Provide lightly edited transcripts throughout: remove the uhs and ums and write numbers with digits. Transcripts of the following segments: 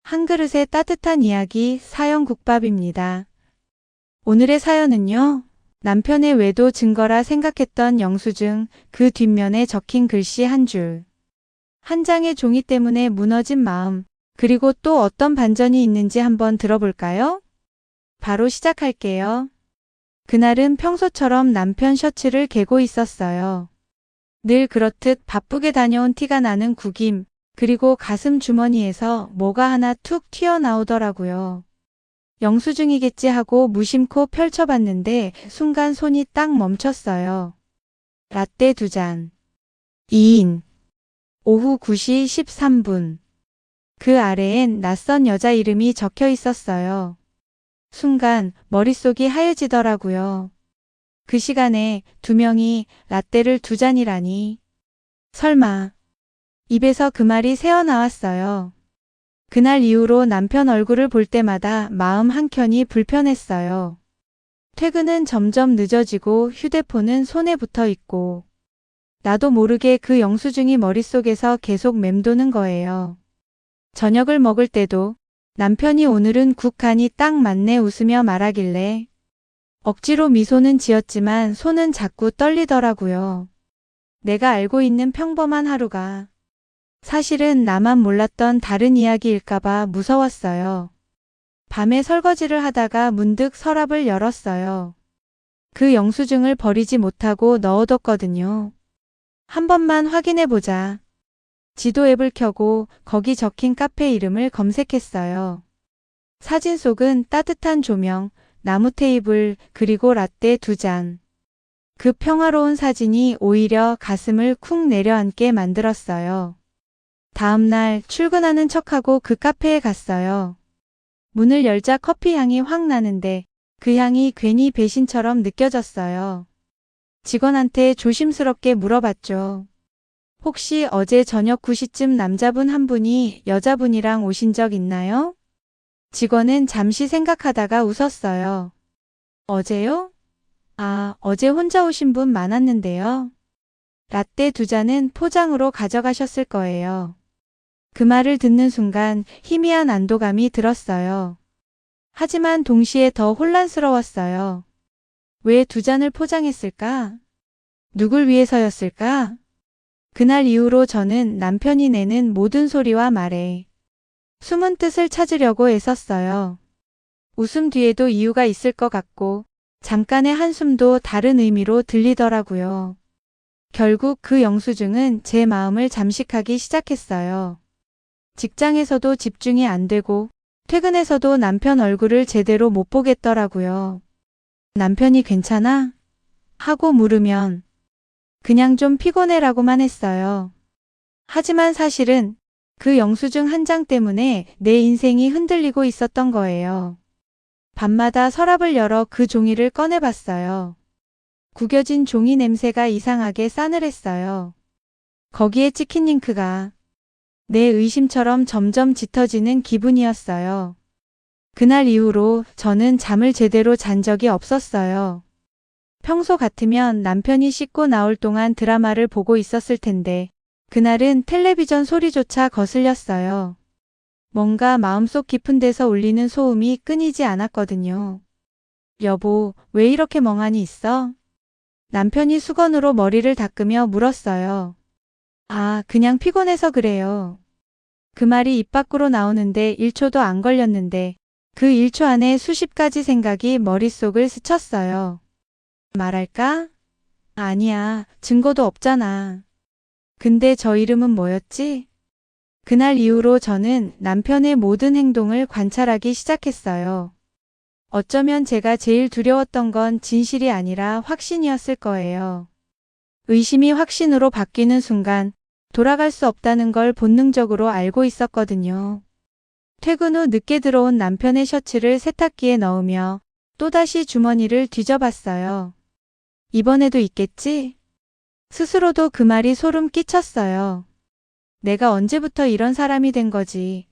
한 그릇의 따뜻한 이야기 사연국밥입니다. 오늘의 사연은요. 남편의 외도 증거라 생각했던 영수증 그 뒷면에 적힌 글씨 한 줄. 한 장의 종이 때문에 무너진 마음, 그리고 또 어떤 반전이 있는지 한번 들어볼까요? 바로 시작할게요. 그날은 평소처럼 남편 셔츠를 개고 있었어요. 늘 그렇듯 바쁘게 다녀온 티가 나는 구김, 그리고 가슴 주머니에서 뭐가 하나 툭 튀어나오더라고요. 영수증이겠지 하고 무심코 펼쳐봤는데 순간 손이 딱 멈췄어요. 라떼 2잔. 2인. 오후 9시 13분. 그 아래엔 낯선 여자 이름이 적혀 있었어요. 순간 머릿속이 하얘지더라고요. 그 시간에 두 명이 라떼를 2잔이라니. 설마. 입에서 그 말이 새어나왔어요. 그날 이후로 남편 얼굴을 볼 때마다 마음 한켠이 불편했어요. 퇴근은 점점 늦어지고 휴대폰은 손에 붙어 있고 나도 모르게 그 영수증이 머릿속에서 계속 맴도는 거예요. 저녁을 먹을 때도 남편이 오늘은 국 간이 딱 맞네 웃으며 말하길래 억지로 미소는 지었지만 손은 자꾸 떨리더라고요. 내가 알고 있는 평범한 하루가 사실은 나만 몰랐던 다른 이야기일까봐 무서웠어요. 밤에 설거지를 하다가 문득 서랍을 열었어요. 그 영수증을 버리지 못하고 넣어뒀거든요. 한 번만 확인해보자. 지도 앱을 켜고 거기 적힌 카페 이름을 검색했어요. 사진 속은 따뜻한 조명, 나무 테이블, 그리고 라떼 2잔. 그 평화로운 사진이 오히려 가슴을 쿵 내려앉게 만들었어요. 다음 날 출근하는 척하고 그 카페에 갔어요. 문을 열자 커피 향이 확 나는데 그 향이 괜히 배신처럼 느껴졌어요. 직원한테 조심스럽게 물어봤죠. 혹시 어제 저녁 9시쯤 남자분 한 분이 여자분이랑 오신 적 있나요? 직원은 잠시 생각하다가 웃었어요. 어제요? 아, 어제 혼자 오신 분 많았는데요. 라떼 2잔은 포장으로 가져가셨을 거예요. 그 말을 듣는 순간 희미한 안도감이 들었어요. 하지만 동시에 더 혼란스러웠어요. 왜 2잔을 포장했을까? 누굴 위해서였을까? 그날 이후로 저는 남편이 내는 모든 소리와 말에 숨은 뜻을 찾으려고 애썼어요. 웃음 뒤에도 이유가 있을 것 같고 잠깐의 한숨도 다른 의미로 들리더라고요. 결국 그 영수증은 제 마음을 잠식하기 시작했어요. 직장에서도 집중이 안 되고 퇴근해서도 남편 얼굴을 제대로 못 보겠더라고요. 남편이 괜찮아? 하고 물으면 그냥 좀 피곤해라고만 했어요. 하지만 사실은 그 영수증 한 장 때문에 내 인생이 흔들리고 있었던 거예요. 밤마다 서랍을 열어 그 종이를 꺼내봤어요. 구겨진 종이 냄새가 이상하게 싸늘했어요. 거기에 찍힌 잉크가 내 의심처럼 점점 짙어지는 기분이었어요. 그날 이후로 저는 잠을 제대로 잔 적이 없었어요. 평소 같으면 남편이 씻고 나올 동안 드라마를 보고 있었을 텐데 그날은 텔레비전 소리조차 거슬렸어요. 뭔가 마음속 깊은 데서 울리는 소음이 끊이지 않았거든요. 여보, 왜 이렇게 멍하니 있어? 남편이 수건으로 머리를 닦으며 물었어요. 아, 그냥 피곤해서 그래요. 그 말이 입 밖으로 나오는데 1초도 안 걸렸는데 그 1초 안에 수십 가지 생각이 머릿속을 스쳤어요. 말할까? 아니야, 증거도 없잖아. 근데 저 이름은 뭐였지? 그날 이후로 저는 남편의 모든 행동을 관찰하기 시작했어요. 어쩌면 제가 제일 두려웠던 건 진실이 아니라 확신이었을 거예요. 의심이 확신으로 바뀌는 순간 돌아갈 수 없다는 걸 본능적으로 알고 있었거든요. 퇴근 후 늦게 들어온 남편의 셔츠를 세탁기에 넣으며 또다시 주머니를 뒤져봤어요. 이번에도 있겠지? 스스로도 그 말이 소름 끼쳤어요. 내가 언제부터 이런 사람이 된 거지?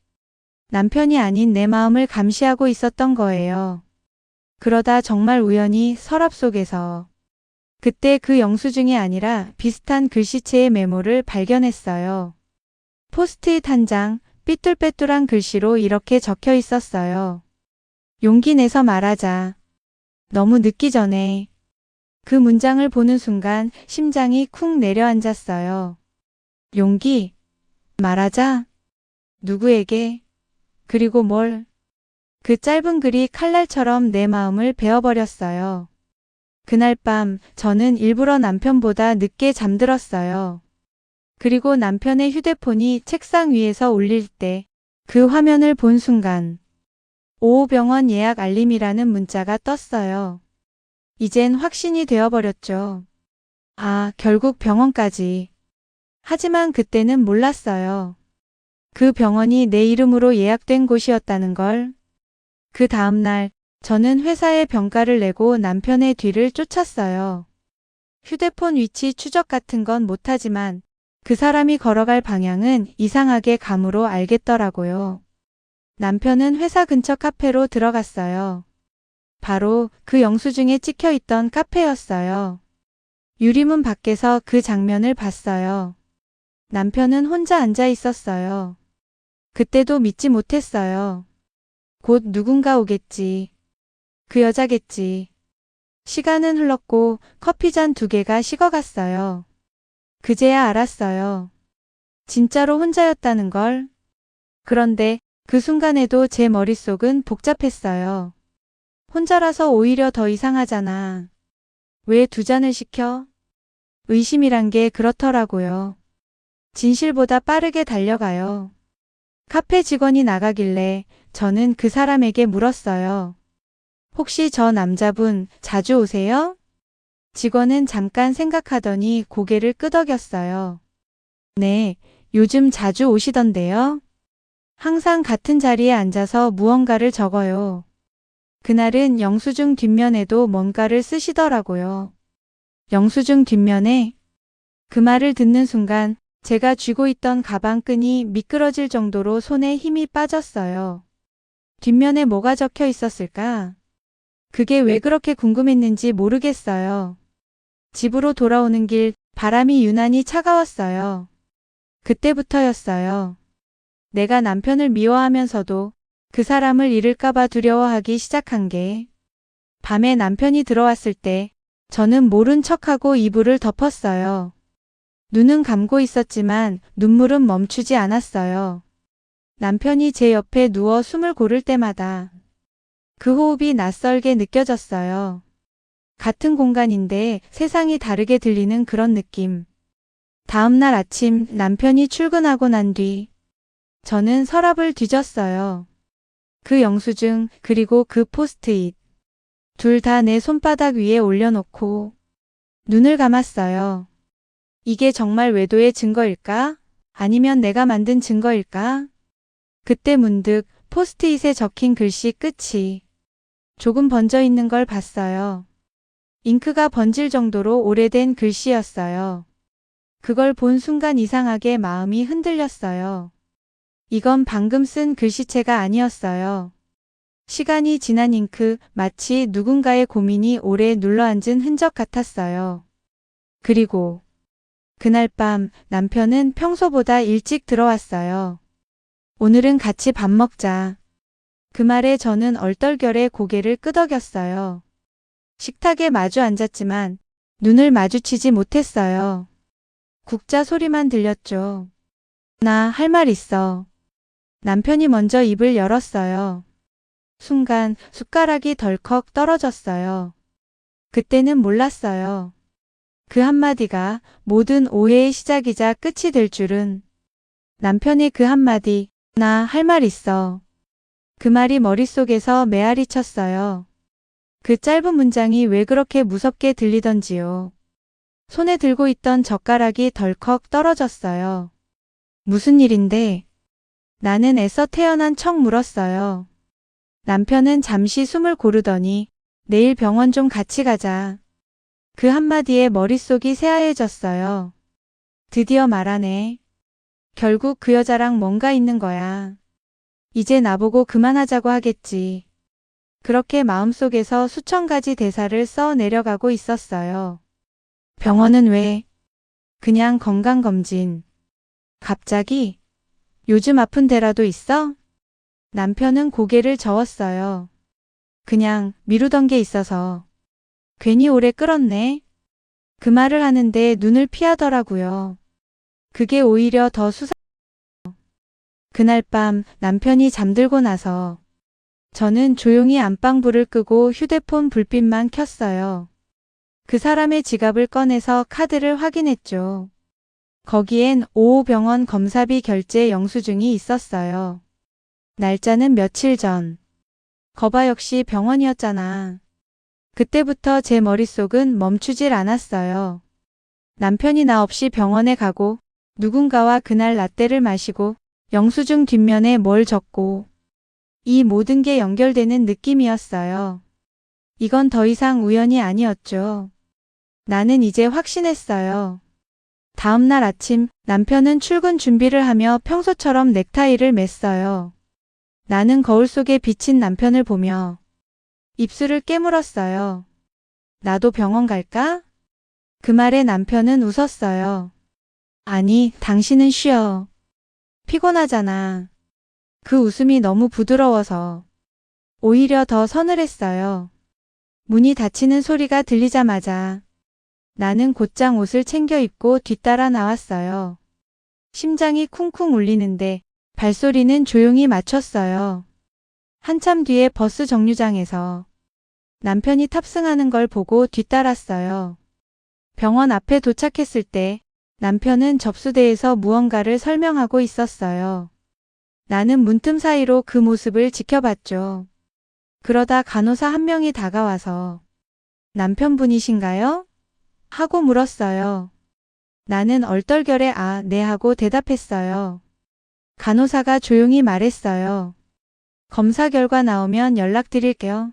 남편이 아닌 내 마음을 감시하고 있었던 거예요. 그러다 정말 우연히 서랍 속에서 그때 그 영수증이 아니라 비슷한 글씨체의 메모를 발견했어요. 포스트잇 한 장, 삐뚤빼뚤한 글씨로 이렇게 적혀 있었어요. 용기 내서 말하자. 너무 늦기 전에. 그 문장을 보는 순간 심장이 쿵 내려앉았어요. 용기? 말하자? 누구에게? 그리고 뭘? 그 짧은 글이 칼날처럼 내 마음을 베어버렸어요. 그날 밤 저는 일부러 남편보다 늦게 잠들었어요. 그리고 남편의 휴대폰이 책상 위에서 울릴 때 그 화면을 본 순간 오호병원 예약 알림이라는 문자가 떴어요. 이젠 확신이 되어버렸죠. 아, 결국 병원까지. 하지만 그때는 몰랐어요. 그 병원이 내 이름으로 예약된 곳이었다는 걸. 그 다음날 저는 회사에 병가를 내고 남편의 뒤를 쫓았어요. 휴대폰 위치 추적 같은 건 못하지만 그 사람이 걸어갈 방향은 이상하게 감으로 알겠더라고요. 남편은 회사 근처 카페로 들어갔어요. 바로 그 영수증에 찍혀있던 카페였어요. 유리문 밖에서 그 장면을 봤어요. 남편은 혼자 앉아 있었어요. 그때도 믿지 못했어요. 곧 누군가 오겠지. 그 여자겠지. 시간은 흘렀고 커피잔 2개가 식어갔어요. 그제야 알았어요. 진짜로 혼자였다는 걸. 그런데 그 순간에도 제 머릿속은 복잡했어요. 혼자라서 오히려 더 이상하잖아. 왜 2잔을 시켜? 의심이란 게 그렇더라고요. 진실보다 빠르게 달려가요. 카페 직원이 나가길래 저는 그 사람에게 물었어요. 혹시 저 남자분 자주 오세요? 직원은 잠깐 생각하더니 고개를 끄덕였어요. 네, 요즘 자주 오시던데요. 항상 같은 자리에 앉아서 무언가를 적어요. 그날은 영수증 뒷면에도 뭔가를 쓰시더라고요. 영수증 뒷면에? 그 말을 듣는 순간 제가 쥐고 있던 가방 끈이 미끄러질 정도로 손에 힘이 빠졌어요. 뒷면에 뭐가 적혀 있었을까? 그게 왜 그렇게 궁금했는지 모르겠어요. 집으로 돌아오는 길 바람이 유난히 차가웠어요. 그때부터였어요. 내가 남편을 미워하면서도 그 사람을 잃을까봐 두려워하기 시작한 게. 밤에 남편이 들어왔을 때 저는 모른 척하고 이불을 덮었어요. 눈은 감고 있었지만 눈물은 멈추지 않았어요. 남편이 제 옆에 누워 숨을 고를 때마다 그 호흡이 낯설게 느껴졌어요. 같은 공간인데 세상이 다르게 들리는 그런 느낌. 다음 날 아침 남편이 출근하고 난 뒤 저는 서랍을 뒤졌어요. 그 영수증 그리고 그 포스트잇. 둘 다 내 손바닥 위에 올려놓고 눈을 감았어요. 이게 정말 외도의 증거일까? 아니면 내가 만든 증거일까? 그때 문득 포스트잇에 적힌 글씨 끝이 조금 번져 있는 걸 봤어요. 잉크가 번질 정도로 오래된 글씨였어요. 그걸 본 순간 이상하게 마음이 흔들렸어요. 이건 방금 쓴 글씨체가 아니었어요. 시간이 지난 잉크, 마치 누군가의 고민이 오래 눌러앉은 흔적 같았어요. 그리고 그날 밤 남편은 평소보다 일찍 들어왔어요. 오늘은 같이 밥 먹자. 그 말에 저는 얼떨결에 고개를 끄덕였어요. 식탁에 마주 앉았지만 눈을 마주치지 못했어요. 국자 소리만 들렸죠. 나 할 말 있어. 남편이 먼저 입을 열었어요. 순간 숟가락이 덜컥 떨어졌어요. 그때는 몰랐어요. 그 한마디가 모든 오해의 시작이자 끝이 될 줄은. 남편의 그 한마디, 나 할 말 있어. 그 말이 머릿속에서 메아리 쳤어요. 그 짧은 문장이 왜 그렇게 무섭게 들리던지요. 손에 들고 있던 젓가락이 덜컥 떨어졌어요. 무슨 일인데? 나는 애써 태어난 척 물었어요. 남편은 잠시 숨을 고르더니 내일 병원 좀 같이 가자. 그 한마디에 머릿속이 새하얘졌어요. 드디어 말하네. 결국 그 여자랑 뭔가 있는 거야. 이제 나보고 그만하자고 하겠지. 그렇게 마음속에서 수천 가지 대사를 써 내려가고 있었어요. 병원은 왜? 그냥 건강검진. 갑자기 요즘 아픈 데라도 있어? 남편은 고개를 저었어요. 그냥 미루던 게 있어서. 괜히 오래 끌었네. 그 말을 하는데 눈을 피하더라고요. 그게 오히려 더 수상. 그날 밤 남편이 잠들고 나서 저는 조용히 안방불을 끄고 휴대폰 불빛만 켰어요. 그 사람의 지갑을 꺼내서 카드를 확인했죠. 거기엔 오호병원 검사비 결제 영수증이 있었어요. 날짜는 며칠 전. 거봐 역시 병원이었잖아. 그때부터 제 머릿속은 멈추질 않았어요. 남편이 나 없이 병원에 가고 누군가와 그날 라떼를 마시고 영수증 뒷면에 뭘 적고 이 모든 게 연결되는 느낌이었어요. 이건 더 이상 우연이 아니었죠. 나는 이제 확신했어요. 다음 날 아침 남편은 출근 준비를 하며 평소처럼 넥타이를 맸어요. 나는 거울 속에 비친 남편을 보며 입술을 깨물었어요. 나도 병원 갈까? 그 말에 남편은 웃었어요. 아니, 당신은 쉬어. 피곤하잖아. 그 웃음이 너무 부드러워서 오히려 더 서늘했어요. 문이 닫히는 소리가 들리자마자 나는 곧장 옷을 챙겨 입고 뒤따라 나왔어요. 심장이 쿵쿵 울리는데 발소리는 조용히 멈췄어요. 한참 뒤에 버스 정류장에서 남편이 탑승하는 걸 보고 뒤따랐어요. 병원 앞에 도착했을 때 남편은 접수대에서 무언가를 설명하고 있었어요. 나는 문틈 사이로 그 모습을 지켜봤죠. 그러다 간호사 한 명이 다가와서 남편분이신가요? 하고 물었어요. 나는 얼떨결에 네 하고 대답했어요. 간호사가 조용히 말했어요. 검사 결과 나오면 연락드릴게요.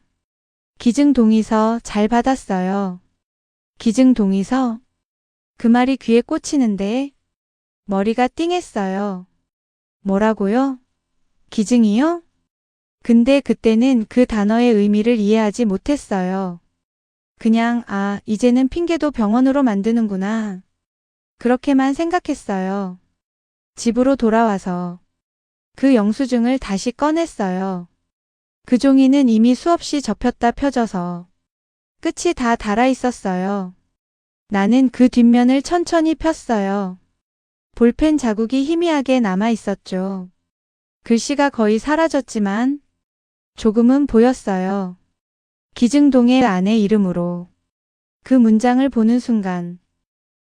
기증동의서 잘 받았어요. 기증동의서? 그 말이 귀에 꽂히는데 머리가 띵했어요. 뭐라고요? 기증이요? 근데 그때는 그 단어의 의미를 이해하지 못했어요. 그냥 이제는 핑계도 병원으로 만드는구나. 그렇게만 생각했어요. 집으로 돌아와서 그 영수증을 다시 꺼냈어요. 그 종이는 이미 수없이 접혔다 펴져서 끝이 다 닳아 있었어요. 나는 그 뒷면을 천천히 폈어요. 볼펜 자국이 희미하게 남아 있었죠. 글씨가 거의 사라졌지만 조금은 보였어요. 기증동의 아내 이름으로. 그 문장을 보는 순간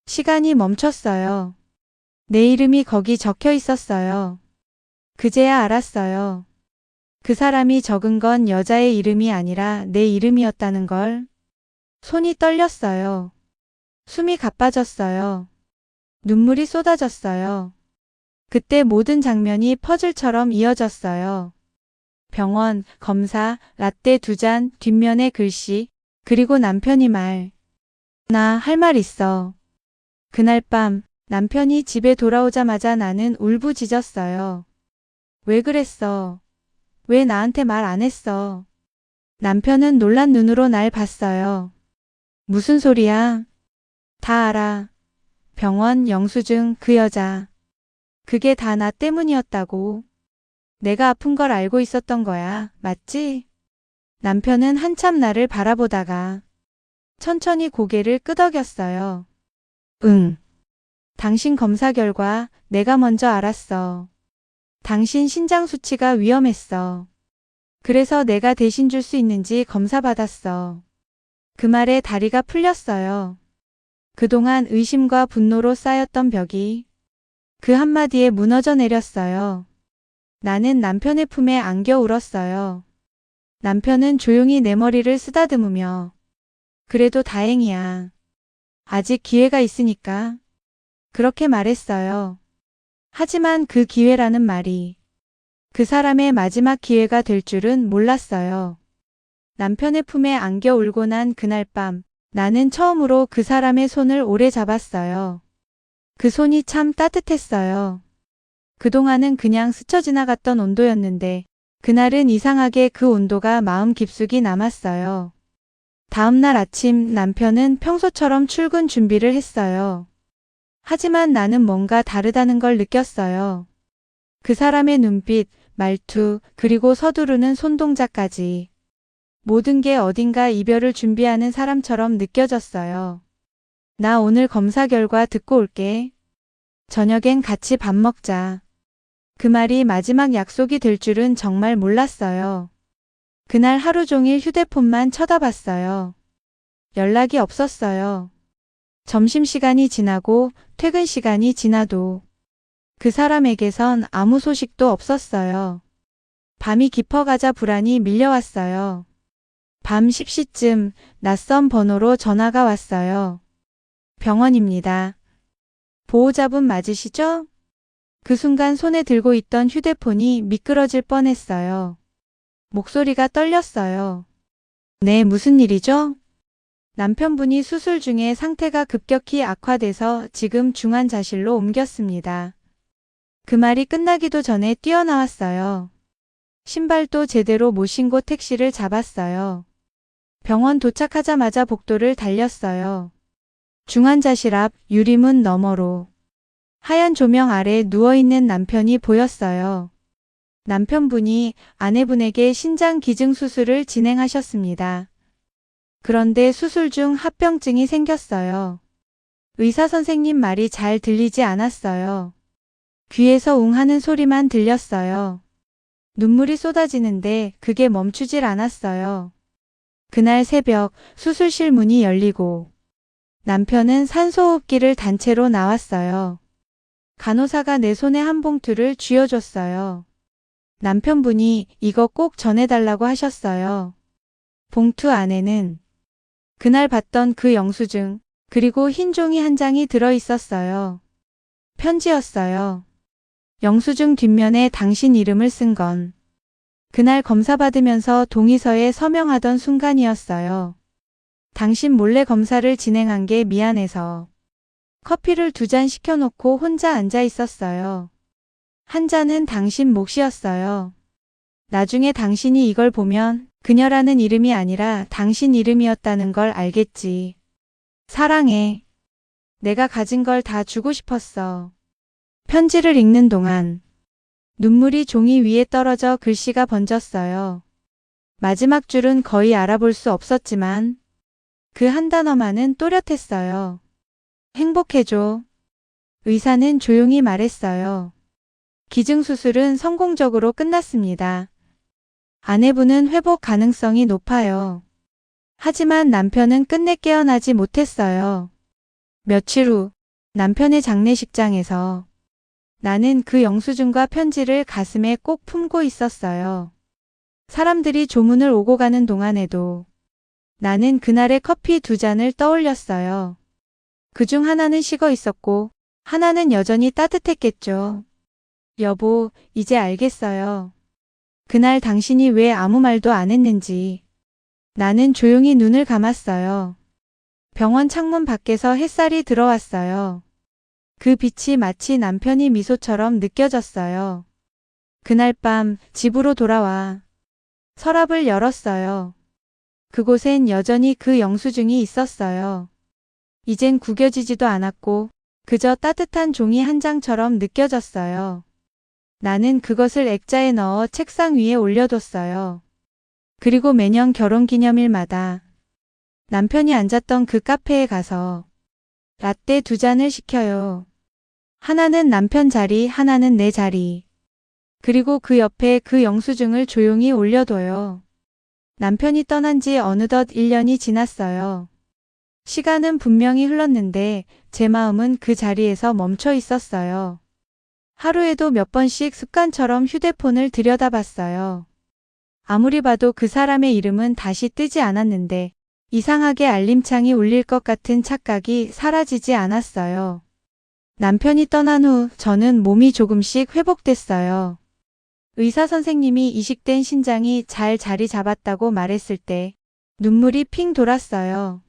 시간이 멈췄어요. 내 이름이 거기 적혀 있었어요. 그제야 알았어요. 그 사람이 적은 건 여자의 이름이 아니라 내 이름이었다는 걸. 손이 떨렸어요. 숨이 가빠졌어요. 눈물이 쏟아졌어요. 그때 모든 장면이 퍼즐처럼 이어졌어요. 병원, 검사, 라떼 2잔, 뒷면에 글씨, 그리고 남편이 말. 나 할 말 있어. 그날 밤 남편이 집에 돌아오자마자 나는 울부짖었어요. 왜 그랬어? 왜 나한테 말 안 했어? 남편은 놀란 눈으로 날 봤어요. 무슨 소리야? 다 알아. 병원, 영수증, 그 여자. 그게 다 나 때문이었다고. 내가 아픈 걸 알고 있었던 거야. 맞지? 남편은 한참 나를 바라보다가 천천히 고개를 끄덕였어요. 응. 당신 검사 결과 내가 먼저 알았어. 당신 신장 수치가 위험했어. 그래서 내가 대신 줄 수 있는지 검사 받았어. 그 말에 다리가 풀렸어요. 그동안 의심과 분노로 쌓였던 벽이 그 한마디에 무너져 내렸어요. 나는 남편의 품에 안겨 울었어요. 남편은 조용히 내 머리를 쓰다듬으며 그래도 다행이야. 아직 기회가 있으니까. 그렇게 말했어요. 하지만 그 기회라는 말이 그 사람의 마지막 기회가 될 줄은 몰랐어요. 남편의 품에 안겨 울고 난 그날 밤 나는 처음으로 그 사람의 손을 오래 잡았어요. 그 손이 참 따뜻했어요. 그동안은 그냥 스쳐 지나갔던 온도였는데 그날은 이상하게 그 온도가 마음 깊숙이 남았어요. 다음 날 아침 남편은 평소처럼 출근 준비를 했어요. 하지만 나는 뭔가 다르다는 걸 느꼈어요. 그 사람의 눈빛, 말투, 그리고 서두르는 손동작까지. 모든 게 어딘가 이별을 준비하는 사람처럼 느껴졌어요. 나 오늘 검사 결과 듣고 올게. 저녁엔 같이 밥 먹자. 그 말이 마지막 약속이 될 줄은 정말 몰랐어요. 그날 하루 종일 휴대폰만 쳐다봤어요. 연락이 없었어요. 점심시간이 지나고 퇴근 시간이 지나도 그 사람에게선 아무 소식도 없었어요. 밤이 깊어가자 불안이 밀려왔어요. 밤 10시쯤 낯선 번호로 전화가 왔어요. 병원입니다. 보호자분 맞으시죠? 그 순간 손에 들고 있던 휴대폰이 미끄러질 뻔했어요. 목소리가 떨렸어요. 네, 무슨 일이죠? 남편분이 수술 중에 상태가 급격히 악화돼서 지금 중환자실로 옮겼습니다. 그 말이 끝나기도 전에 뛰어나왔어요. 신발도 제대로 못 신고 택시를 잡았어요. 병원 도착하자마자 복도를 달렸어요. 중환자실 앞 유리문 너머로 하얀 조명 아래 누워있는 남편이 보였어요. 남편분이 아내분에게 신장 기증 수술을 진행하셨습니다. 그런데 수술 중 합병증이 생겼어요. 의사 선생님 말이 잘 들리지 않았어요. 귀에서 웅 하는 소리만 들렸어요. 눈물이 쏟아지는데 그게 멈추질 않았어요. 그날 새벽 수술실 문이 열리고 남편은 산소호흡기를 단체로 나왔어요. 간호사가 내 손에 한 봉투를 쥐어줬어요. 남편분이 이거 꼭 전해달라고 하셨어요. 봉투 안에는 그날 봤던 그 영수증 그리고 흰 종이 한 장이 들어있었어요. 편지였어요. 영수증 뒷면에 당신 이름을 쓴 건 그날 검사 받으면서 동의서에 서명하던 순간이었어요. 당신 몰래 검사를 진행한 게 미안해서 커피를 2잔 시켜놓고 혼자 앉아 있었어요. 한 잔은 당신 몫이었어요. 나중에 당신이 이걸 보면 그녀라는 이름이 아니라 당신 이름이었다는 걸 알겠지. 사랑해. 내가 가진 걸 다 주고 싶었어. 편지를 읽는 동안 눈물이 종이 위에 떨어져 글씨가 번졌어요. 마지막 줄은 거의 알아볼 수 없었지만 그 한 단어만은 또렷했어요. 행복해줘. 의사는 조용히 말했어요. 기증수술은 성공적으로 끝났습니다. 아내분은 회복 가능성이 높아요. 하지만 남편은 끝내 깨어나지 못했어요. 며칠 후 남편의 장례식장에서 나는 그 영수증과 편지를 가슴에 꼭 품고 있었어요. 사람들이 조문을 오고 가는 동안에도 나는 그날의 커피 2잔을 떠올렸어요. 그중 하나는 식어 있었고 하나는 여전히 따뜻했겠죠. 여보, 이제 알겠어요. 그날 당신이 왜 아무 말도 안 했는지. 나는 조용히 눈을 감았어요. 병원 창문 밖에서 햇살이 들어왔어요. 그 빛이 마치 남편이 미소처럼 느껴졌어요. 그날 밤 집으로 돌아와 서랍을 열었어요. 그곳엔 여전히 그 영수증이 있었어요. 이젠 구겨지지도 않았고 그저 따뜻한 종이 한 장처럼 느껴졌어요. 나는 그것을 액자에 넣어 책상 위에 올려뒀어요. 그리고 매년 결혼기념일마다 남편이 앉았던 그 카페에 가서 라떼 2잔을 시켜요. 하나는 남편 자리, 하나는 내 자리. 그리고 그 옆에 그 영수증을 조용히 올려둬요. 남편이 떠난 지 어느덧 1년이 지났어요. 시간은 분명히 흘렀는데 제 마음은 그 자리에서 멈춰 있었어요. 하루에도 몇 번씩 습관처럼 휴대폰을 들여다봤어요. 아무리 봐도 그 사람의 이름은 다시 뜨지 않았는데 이상하게 알림창이 울릴 것 같은 착각이 사라지지 않았어요. 남편이 떠난 후 저는 몸이 조금씩 회복됐어요. 의사 선생님이 이식된 신장이 잘 자리 잡았다고 말했을 때 눈물이 핑 돌았어요.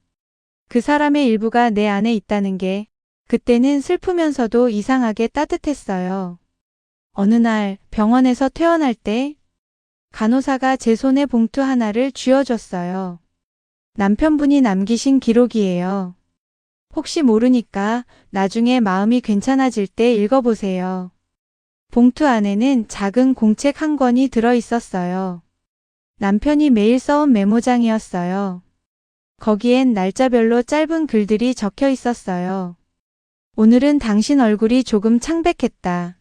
그 사람의 일부가 내 안에 있다는 게 그때는 슬프면서도 이상하게 따뜻했어요. 어느 날 병원에서 퇴원할 때 간호사가 제 손에 봉투 하나를 쥐어줬어요. 남편분이 남기신 기록이에요. 혹시 모르니까 나중에 마음이 괜찮아질 때 읽어보세요. 봉투 안에는 작은 공책 한 권이 들어 있었어요. 남편이 매일 써온 메모장이었어요. 거기엔 날짜별로 짧은 글들이 적혀 있었어요. 오늘은 당신 얼굴이 조금 창백했다.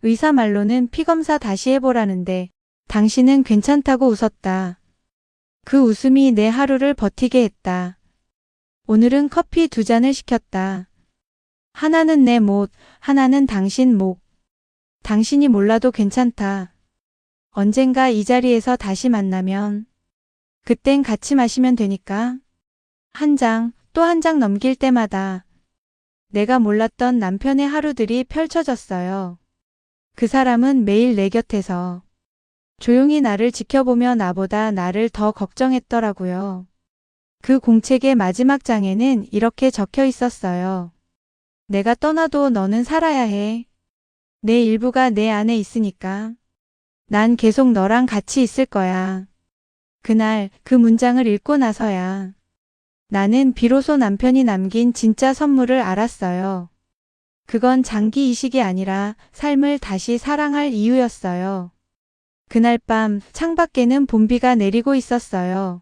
의사 말로는 피검사 다시 해보라는데 당신은 괜찮다고 웃었다. 그 웃음이 내 하루를 버티게 했다. 오늘은 커피 2잔을 시켰다. 하나는 내 못, 하나는 당신 목. 당신이 몰라도 괜찮다. 언젠가 이 자리에서 다시 만나면 그땐 같이 마시면 되니까. 한 장, 또 한 장 넘길 때마다 내가 몰랐던 남편의 하루들이 펼쳐졌어요. 그 사람은 매일 내 곁에서 조용히 나를 지켜보며 나보다 나를 더 걱정했더라고요. 그 공책의 마지막 장에는 이렇게 적혀 있었어요. 내가 떠나도 너는 살아야 해. 내 일부가 내 안에 있으니까. 난 계속 너랑 같이 있을 거야. 그날 그 문장을 읽고 나서야 나는 비로소 남편이 남긴 진짜 선물을 알았어요. 그건 장기 이식이 아니라 삶을 다시 사랑할 이유였어요. 그날 밤 창밖에는 봄비가 내리고 있었어요.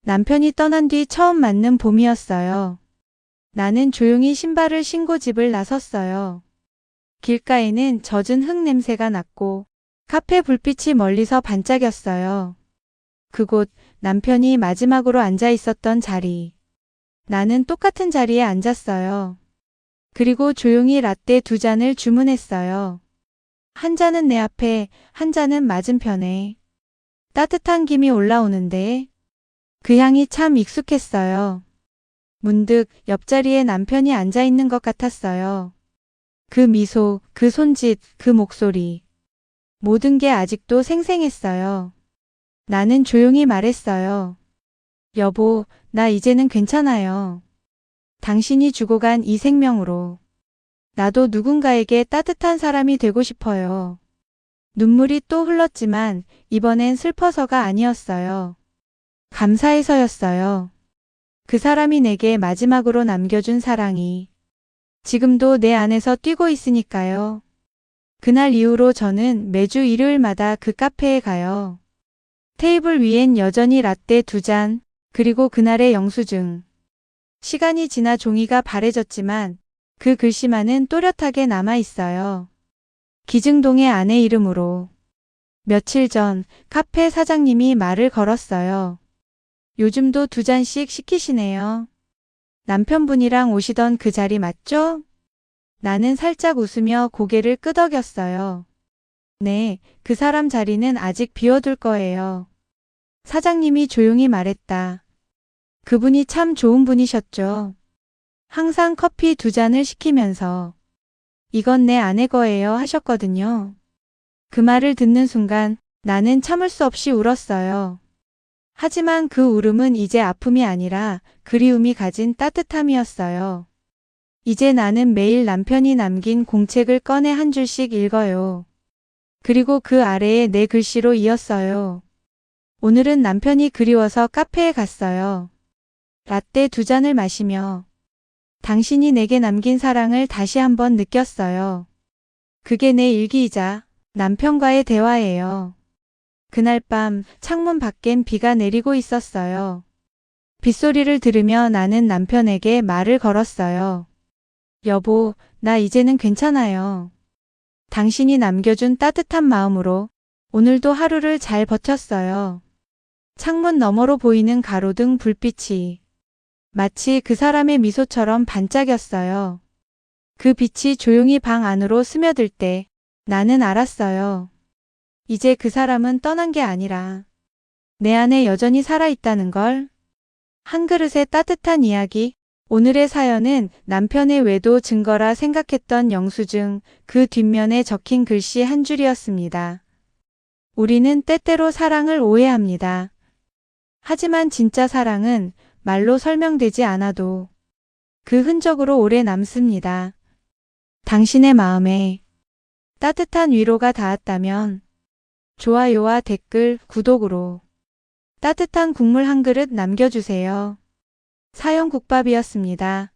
남편이 떠난 뒤 처음 맞는 봄이었어요. 나는 조용히 신발을 신고 집을 나섰어요. 길가에는 젖은 흙 냄새가 났고 카페 불빛이 멀리서 반짝였어요. 그곳, 남편이 마지막으로 앉아 있었던 자리. 나는 똑같은 자리에 앉았어요. 그리고 조용히 라떼 2잔을 주문했어요. 한 잔은 내 앞에, 한 잔은 맞은편에. 따뜻한 김이 올라오는데 그 향이 참 익숙했어요. 문득 옆자리에 남편이 앉아 있는 것 같았어요. 그 미소, 그 손짓, 그 목소리. 모든 게 아직도 생생했어요. 나는 조용히 말했어요. 여보, 나 이제는 괜찮아요. 당신이 주고 간 이 생명으로. 나도 누군가에게 따뜻한 사람이 되고 싶어요. 눈물이 또 흘렀지만 이번엔 슬퍼서가 아니었어요. 감사해서였어요. 그 사람이 내게 마지막으로 남겨준 사랑이 지금도 내 안에서 뛰고 있으니까요. 그날 이후로 저는 매주 일요일마다 그 카페에 가요. 테이블 위엔 여전히 라떼 2잔, 그리고 그날의 영수증. 시간이 지나 종이가 바래졌지만 그 글씨만은 또렷하게 남아 있어요. 기증동의 아내 이름으로. 며칠 전 카페 사장님이 말을 걸었어요. 요즘도 2잔씩 시키시네요. 남편분이랑 오시던 그 자리 맞죠? 나는 살짝 웃으며 고개를 끄덕였어요. 네, 그 사람 자리는 아직 비워둘 거예요. 사장님이 조용히 말했다. 그분이 참 좋은 분이셨죠. 항상 커피 2잔을 시키면서 이건 내 아내 거예요 하셨거든요. 그 말을 듣는 순간 나는 참을 수 없이 울었어요. 하지만 그 울음은 이제 아픔이 아니라 그리움이 가진 따뜻함이었어요. 이제 나는 매일 남편이 남긴 공책을 꺼내 한 줄씩 읽어요. 그리고 그 아래에 내 글씨로 이었어요. 오늘은 남편이 그리워서 카페에 갔어요. 라떼 2잔을 마시며 당신이 내게 남긴 사랑을 다시 한번 느꼈어요. 그게 내 일기이자 남편과의 대화예요. 그날 밤 창문 밖엔 비가 내리고 있었어요. 빗소리를 들으며 나는 남편에게 말을 걸었어요. 여보, 나 이제는 괜찮아요. 당신이 남겨준 따뜻한 마음으로 오늘도 하루를 잘 버텼어요. 창문 너머로 보이는 가로등 불빛이 마치 그 사람의 미소처럼 반짝였어요. 그 빛이 조용히 방 안으로 스며들 때 나는 알았어요. 이제 그 사람은 떠난 게 아니라 내 안에 여전히 살아있다는 걸. 한 그릇의 따뜻한 이야기. 오늘의 사연은 남편의 외도 증거라 생각했던 영수증, 그 뒷면에 적힌 글씨 한 줄이었습니다. 우리는 때때로 사랑을 오해합니다. 하지만 진짜 사랑은 말로 설명되지 않아도 그 흔적으로 오래 남습니다. 당신의 마음에 따뜻한 위로가 닿았다면 좋아요와 댓글, 구독으로 따뜻한 국물 한 그릇 남겨주세요. 사연국밥이었습니다.